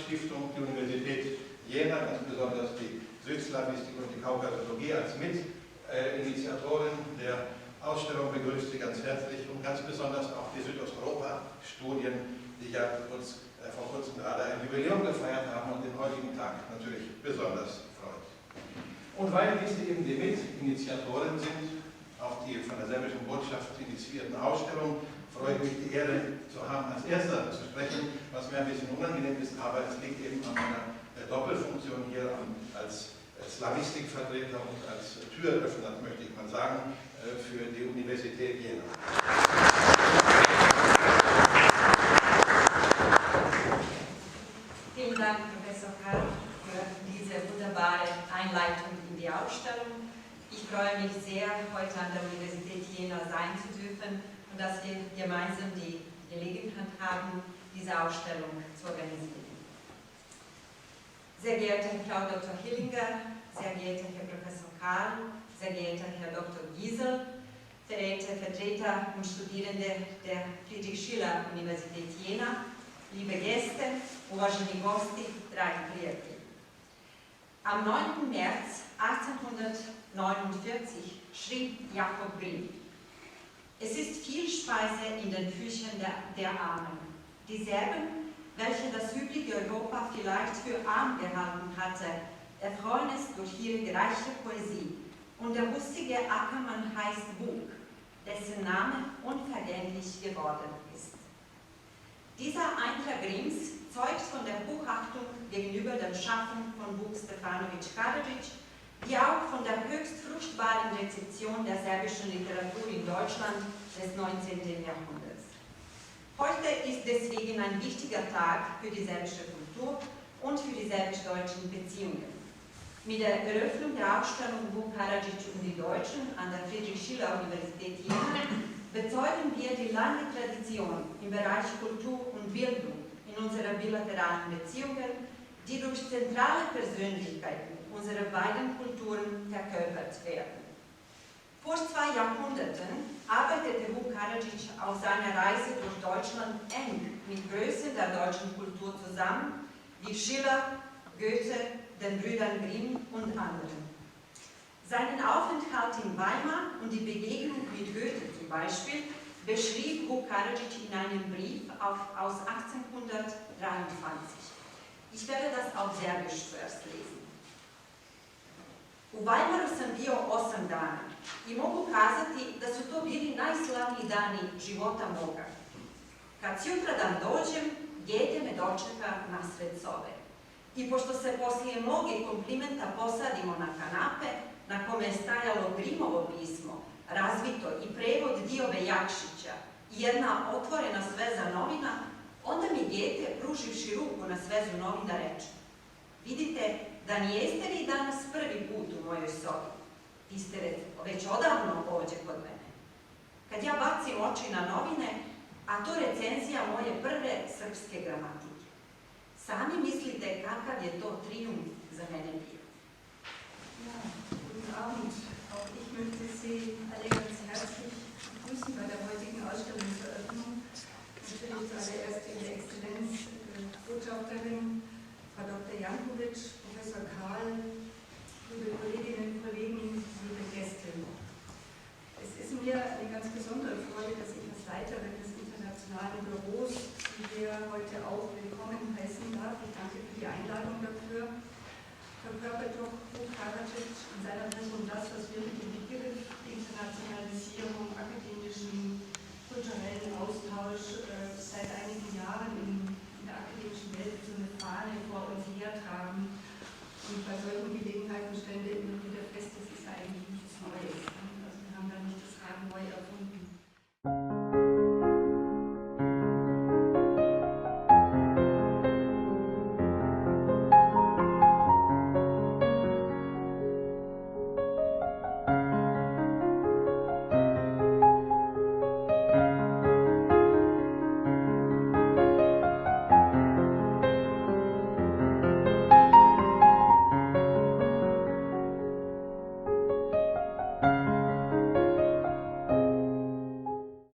Stiftung, die Universität Jena, ganz besonders die Südslawistik und die Kaukasologie als Mitinitiatorin der Ausstellung begrüßt Sie ganz herzlich und ganz besonders auch die Südosteuropa-Studien, die ja uns vor kurzem gerade ein Jubiläum gefeiert haben und den heutigen Tag natürlich besonders freut. Und weil diese eben die Mitinitiatoren sind, auch die von der serbischen Botschaft initiierten Ausstellung, freue ich mich, die Ehre zu haben, als Erster zu sprechen, was mir ein bisschen unangenehm ist, aber es liegt eben an meiner Doppelfunktion hier als Slavistikvertreter und als Türöffner, möchte ich mal sagen, für die Universität Jena. Vielen Dank, Professor Karl, für diese wunderbare Einleitung in die Ausstellung. Ich freue mich sehr, heute an der Universität Jena sein zu dürfen und dass wir gemeinsam die Gelegenheit haben, diese Ausstellung zu organisieren. Sehr geehrte Frau Dr. Hillinger, sehr geehrter Herr Professor Karl, sehr geehrter Herr Dr. Giesel, verehrte Vertreter und Studierende der Friedrich-Schiller-Universität Jena, liebe Gäste, uvaženi gosti, dragi prijatelji. Am 9. März 1849 schrieb Jakob Grimm: Es ist viel Speise in den Küchen der Armen. Die Serben, welche das übrige Europa vielleicht für arm gehalten hatte, erfreuen es durch ihre reiche Poesie. Und der russige Ackermann heißt Bug, dessen Name unvergänglich geworden ist. Dieser Eintrag Grimms zeugt von der Hochachtung gegenüber dem Schaffen von Vuk Stefanović Karadžić, wie auch von der höchst fruchtbaren Rezeption der serbischen Literatur in Deutschland des 19. Jahrhunderts. Heute ist deswegen ein wichtiger Tag für die serbische Kultur und für die serbisch-deutschen Beziehungen. Mit der Eröffnung der Ausstellung Vuk Karadžić und die Deutschen an der Friedrich-Schiller-Universität Jena bezeugen wir die lange Tradition im Bereich Kultur und Bildung in unseren bilateralen Beziehungen, die durch zentrale Persönlichkeiten unserer beiden Kulturen verkörpert werden. Vor 2 Jahrhunderten arbeitete Vuk Karadžić auf seiner Reise durch Deutschland eng mit Größen der deutschen Kultur zusammen, wie Schiller, Goethe, den Brüdern Grimm und anderen. Seinen Aufenthalt in Weimar und die Begegnung mit Goethe zum Beispiel beschrieb Vuk Karadžić in einem Brief aus 1823. Ich werde das auf Serbisch zuerst lesen. U Weimaru sam bio 8 dana I mogu kazati da su to bili najslavniji dani života moga. Kad sutradan dođem, dijete me dočeka nasred sobe. I pošto se poslije mnogih komplimenta posadimo na kanape, na kome je stajalo Grimovo pismo, razvito i prevod Diobe Jakšića i jedna otvorena sveza novina, onda mi dijete, pruživši ruku na svezu novina, reče: vidite da nijeste vi danas prvi put u mojoj sobi. Vi ste već odavno ovdje kod mene. Kad ja bacim oči na novine, a to recenzija moje prve srpske gramatike. Sami mislite kakav je to trijumf za mene bio. Ja, guten Abend. Auch ich möchte Sie alle ganz herzlich begrüßen bei der heutigen Ausstellungseröffnung. Natürlich zuallererst Ihre Exzellenz, Botschafterin, Frau Dr. Jankovic, Professor Karl, liebe Kolleginnen und Kollegen, liebe Gäste. Es ist mir eine ganz besondere Freude, dass ich als Leiterin des internationalen Büros, die wir heute auch willkommen heißen,